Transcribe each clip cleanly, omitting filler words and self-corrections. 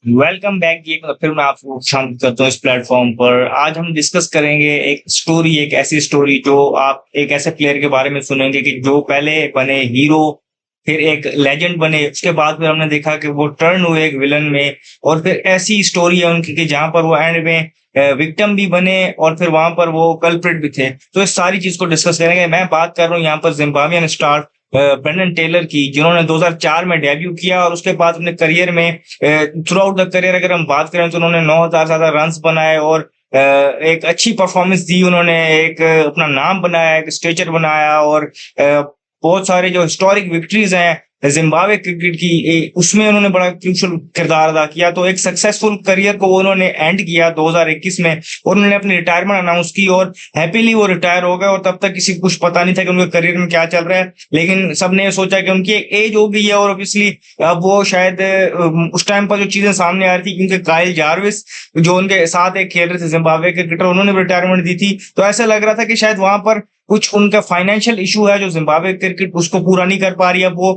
Welcome back. ये फिर मैं आपको शामिल करता हूँ इस प्लेटफॉर्म पर। आज हम डिस्कस करेंगे एक स्टोरी, एक ऐसी स्टोरी जो आप एक ऐसे प्लेयर के बारे में सुनेंगे कि जो पहले बने हीरो, फिर एक लेजेंड बने, उसके बाद फिर हमने देखा कि वो टर्न हुए एक विलन में, और फिर ऐसी स्टोरी है उनकी कि जहां पर वो एंड में विक्टिम भी बने और फिर वहां पर वो कल्प्रिट भी थे। तो इस सारी चीज को डिस्कस करेंगे। मैं बात कर रहा हूँ यहाँ पर जिम्बाब्वियन स्टार ब्रेंडन टेलर की, जिन्होंने 2004 में डेब्यू किया और उसके बाद अपने करियर में थ्रू आउट द करियर अगर हम बात करें तो उन्होंने 9,000 ज्यादा रन्स बनाए और एक अच्छी परफॉर्मेंस दी। उन्होंने एक अपना नाम बनाया, एक स्टेचर बनाया और बहुत सारे जो हिस्टोरिक विक्ट्रीज हैं जिम्बाब्वे क्रिकेट की, उसमें उन्होंने बड़ा क्रूशियल किरदार अदा किया। तो एक सक्सेसफुल करियर को उन्होंने एंड किया 2021 में और उन्होंने अपनी रिटायरमेंट अनाउंस की और हैप्पीली वो रिटायर हो गए। और तब तक किसी को कुछ पता नहीं था कि उनके करियर में क्या चल रहा है, लेकिन सबने सोचा कि उनकी एक एज हो गई है और ऑब्वियसली अब वो शायद उस टाइम पर जो चीजें सामने आ रही थी, क्योंकि काइल जारविस जो उनके साथ एक खेल रहे थे जिम्बाब्वे के क्रिकेटर, उन्होंने भी रिटायरमेंट दी थी। तो ऐसा लग रहा था कि शायद वहां पर कुछ उनका फाइनेंशियल इशू है जो जिम्बाब्वे क्रिकेट उसको पूरा नहीं कर पा रही है। अब वो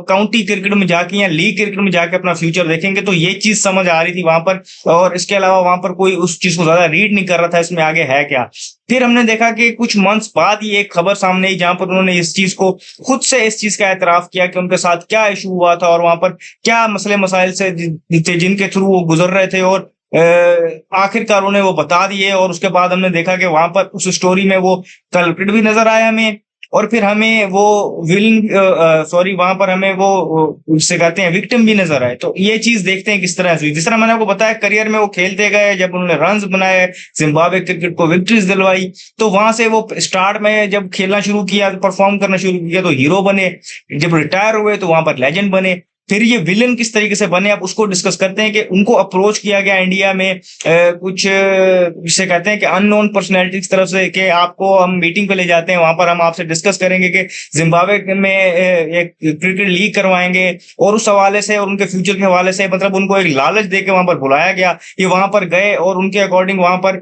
काउंटी क्रिकेट में जाके या लीग क्रिकेट में जाके अपना फ्यूचर देखेंगे। तो ये चीज समझ आ रही थी वहां पर, और इसके अलावा वहां पर कोई उस चीज को ज्यादा रीड नहीं कर रहा था इसमें आगे है क्या। फिर हमने देखा कि कुछ मंथ्स बाद ही एक खबर सामने आई जहां पर उन्होंने इस चीज को खुद से इस चीज का एतराफ किया कि उनके साथ क्या इशू हुआ था और वहां पर क्या मसले मसाइल से थे जिनके थ्रू वो गुजर रहे थे, और आखिरकार उन्हें वो बता दिए। और उसके बाद हमने देखा कि वहां पर उस स्टोरी में वो कल्प्रिट भी नजर आया हमें, और फिर हमें वो विलन सॉरी वहां पर हमें वो उससे कहते हैं विक्टिम भी नजर आए। तो ये चीज देखते हैं किस तरह से हुई। जिस तरह मैंने आपको बताया, करियर में वो खेलते गए, जब उन्होंने रन्स बनाए, जिम्बाब्वे क्रिकेट को विक्ट्रीज दिलवाई, तो वहां से वो स्टार्ट में जब खेलना शुरू किया, परफॉर्म करना शुरू किया तो हीरो बने। जब रिटायर हुए तो वहां पर लेजेंड बने। फिर ये विलन किस तरीके से बने, आप उसको डिस्कस करते हैं कि उनको अप्रोच किया गया इंडिया में कुछ जिसे कहते हैं कि अननोन पर्सनैलिटी की तरफ से कि आपको हम मीटिंग पे ले जाते हैं, वहां पर हम आपसे डिस्कस करेंगे कि जिम्बाब्वे में एक क्रिकेट लीग करवाएंगे। और उस हवाले से और उनके फ्यूचर के हवाले से मतलब उनको एक लालच देके वहां पर बुलाया गया। ये वहां पर गए और उनके अकॉर्डिंग वहां पर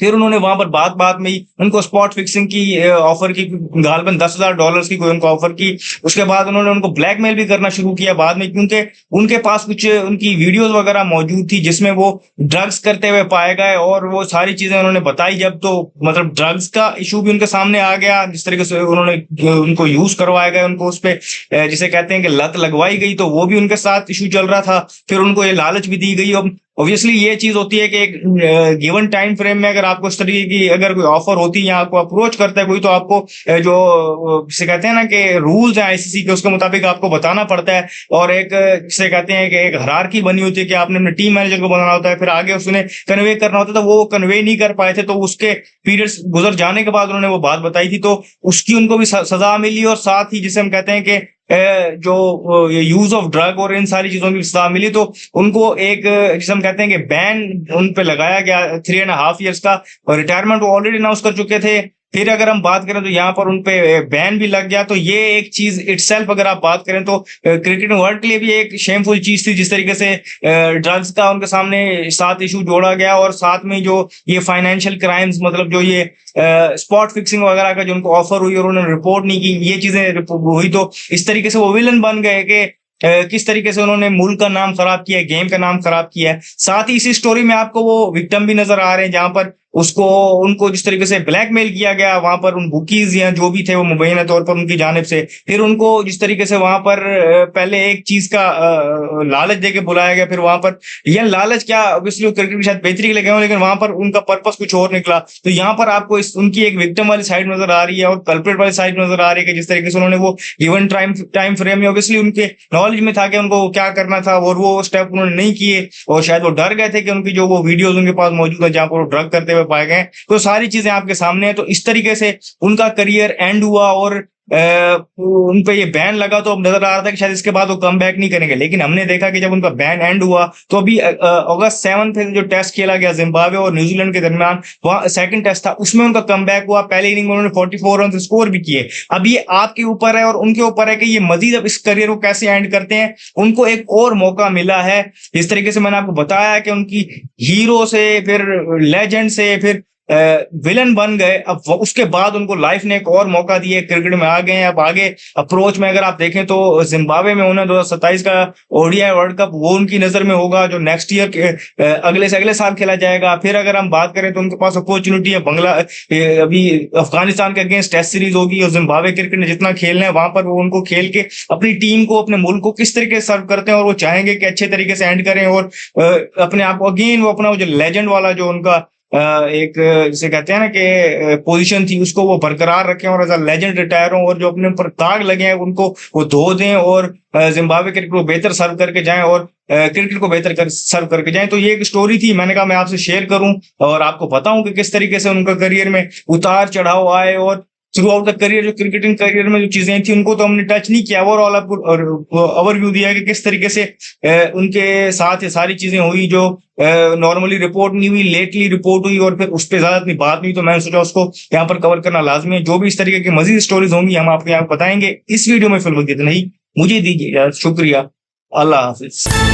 फिर उन्होंने वहां पर बात बात में ही उनको स्पॉट फिक्सिंग की ऑफर की, गालबन $10,000 की कोई उनको ऑफर की। उसके बाद उन्होंने उनको ब्लैकमेल भी करना शुरू किया बाद में, क्योंकि उनके पास कुछ उनकी वीडियोस वगैरह मौजूद थी जिसमें वो ड्रग्स करते हुए पाए गए और वो सारी चीजें उन्होंने बताई। जब तो मतलब ड्रग्स का इशू भी उनके सामने आ गया, जिस तरीके से उन्होंने उनको यूज करवाया गया, उनको उस पर जिसे कहते हैं कि लत लगवाई गई, तो वो भी उनके साथ इशू चल रहा था। फिर उनको ये लालच भी दी गई। अब ऑब्वियसली ये चीज होती है कि एक गिवन टाइम फ्रेम में अगर आपको इस तरीके की अगर कोई ऑफर होती है या आपको अप्रोच करता है कोई, तो आपको जो जिसे कहते हैं ना कि रूल्स है आईसीसी के, उसके मुताबिक आपको बताना पड़ता है। और एक जिसे कहते हैं कि एक हायरार्की बनी होती है कि आपने अपने टीम मैनेजर को बनाना होता है, फिर आगे उसने कन्वे करना होता है। तो वो कन्वे नहीं कर पाए थे, तो उसके पीरियड्स गुजर जाने के बाद उन्होंने वो बात बताई थी, तो उसकी उनको भी सजा मिली। और साथ ही जिसे हम कहते हैं कि जो यूज ऑफ ड्रग और इन सारी चीजों की सजा मिली, तो उनको एक जिसे हम कहते हैं कि बैन उन पे लगाया गया 3.5 years का। और रिटायरमेंट वो ऑलरेडी अनाउंस कर चुके थे। फिर अगर हम बात करें तो यहाँ पर उन पे बैन भी लग गया। तो ये एक चीज इटसेल्फ अगर आप बात करें तो क्रिकेट वर्ल्ड के लिए भी एक शेमफुल चीज थी, जिस तरीके से ड्रग्स का उनके सामने साथ इशू जोड़ा गया। और साथ में जो ये फाइनेंशियल क्राइम्स, मतलब जो ये स्पॉट फिक्सिंग वगैरह का जो उनको ऑफर हुई और उन्होंने रिपोर्ट नहीं की, ये चीजें हुई। तो इस तरीके से वो विलन बन गए कि किस तरीके से उन्होंने मुल्क का नाम खराब किया है, गेम का नाम खराब किया है। साथ ही इसी स्टोरी में आपको वो विक्टिम भी नजर आ रहे हैं जहां पर उसको उनको जिस तरीके से ब्लैकमेल किया गया वहां पर उन बुकीज या जो भी थे वो मुबैना तौर पर उनकी जानिब से। फिर उनको जिस तरीके से वहां पर पहले एक चीज का लालच देके बुलाया गया, फिर वहां पर यह लालच क्या, ऑब्वियसली क्रिकेट की शायद बेहतरी के लिए गए हो, लेकिन वहां पर उनका पर्पस कुछ और निकला। तो यहाँ पर आपको उनकी एक विक्टिम वाली साइड नजर आ रही है और कल्प्रिट वाली साइड नजर आ रही है कि जिस तरीके से उन्होंने वो गिवन टाइम फ्रेम में ऑब्वियसली उनके नॉलेज में था कि उनको क्या करना था और वो स्टेप उन्होंने नहीं किए। और शायद वो डर गए थे कि उनकी जो वो वीडियोस उनके पास मौजूद है जहां पर वो ड्रग करते हुए पाए गए। तो सारी चीजें आपके सामने है। तो इस तरीके से उनका करियर एंड हुआ और उन पे ये बैन लगा। तो अब नजर आ रहा था कि शायद इसके बाद वो कम बैक नहीं करेंगे, लेकिन हमने देखा कि जब उनका बैन एंड हुआ तो अभी August 7 जो टेस्ट खेला गया जिम्बाब्वे और न्यूजीलैंड के दरमियान, वहां सेकंड टेस्ट था, उसमें उनका कम बैक हुआ। पहले इनिंग में उन्होंने 44 रन स्कोर भी किए। अब ये आपके ऊपर है और उनके ऊपर है कि ये मजीद अब इस करियर को कैसे एंड करते हैं। उनको एक और मौका मिला है। इस तरीके से मैंने आपको बताया कि उनकी हीरो से फिर लेजेंड से फिर विलन बन गए, अब उसके बाद उनको लाइफ ने एक और मौका दिया, क्रिकेट में आ गए हैं। अब आगे अप्रोच में अगर आप देखें तो जिम्बाब्वे में उन्हें 2027 का ओडीआई वर्ल्ड कप वो उनकी नजर में होगा जो नेक्स्ट ईयर के अगले से अगले साल खेला जाएगा। फिर अगर हम बात करें तो उनके पास अपॉर्चुनिटी है अभी अफगानिस्तान के अगेंस्ट टेस्ट सीरीज होगी, और जिम्बाब्वे क्रिकेट ने जितना खेलना है वहां पर वो उनको खेल के अपनी टीम को, अपने मुल्क को किस तरीके से सर्व करते हैं, और वो चाहेंगे कि अच्छे तरीके से एंड करें और अपने आप को अगेन वो अपना जो लेजेंड वाला जो उनका एक जिसे कहते हैं ना कि पोजीशन थी उसको वो बरकरार रखें और एज अ लेजेंड रिटायर हों, और जो अपने ऊपर दाग लगे हैं उनको वो धो दें और जिम्बाब्वे क्रिकेट को बेहतर सर्व करके जाएं और क्रिकेट को बेहतर सर्व करके जाएं। तो ये एक स्टोरी थी, मैंने कहा मैं आपसे शेयर करूं और आपको बताऊं कि किस तरीके से उनका करियर में उतार चढ़ाव आए, और थ्रू आउट द करियर जो क्रिकेटिंग करियर में जो चीजें थी उनको तो हमने टच नहीं किया, ओवरऑल आपको ओवरव्यू दिया है कि किस तरीके से उनके साथ ये सारी चीजें हुई जो नॉर्मली रिपोर्ट नहीं हुई, लेटली रिपोर्ट हुई, और फिर उस पर ज्यादा इतनी बात नहीं, तो मैंने सोचा उसको यहाँ पर कवर करना लाजमी है। जो भी इस तरीके की मजीद स्टोरीज होंगी हम आपको यहाँ बताएंगे। इस वीडियो में फिल्म इतना ही, मुझे दीजिए शुक्रिया, अल्लाह हाफिज।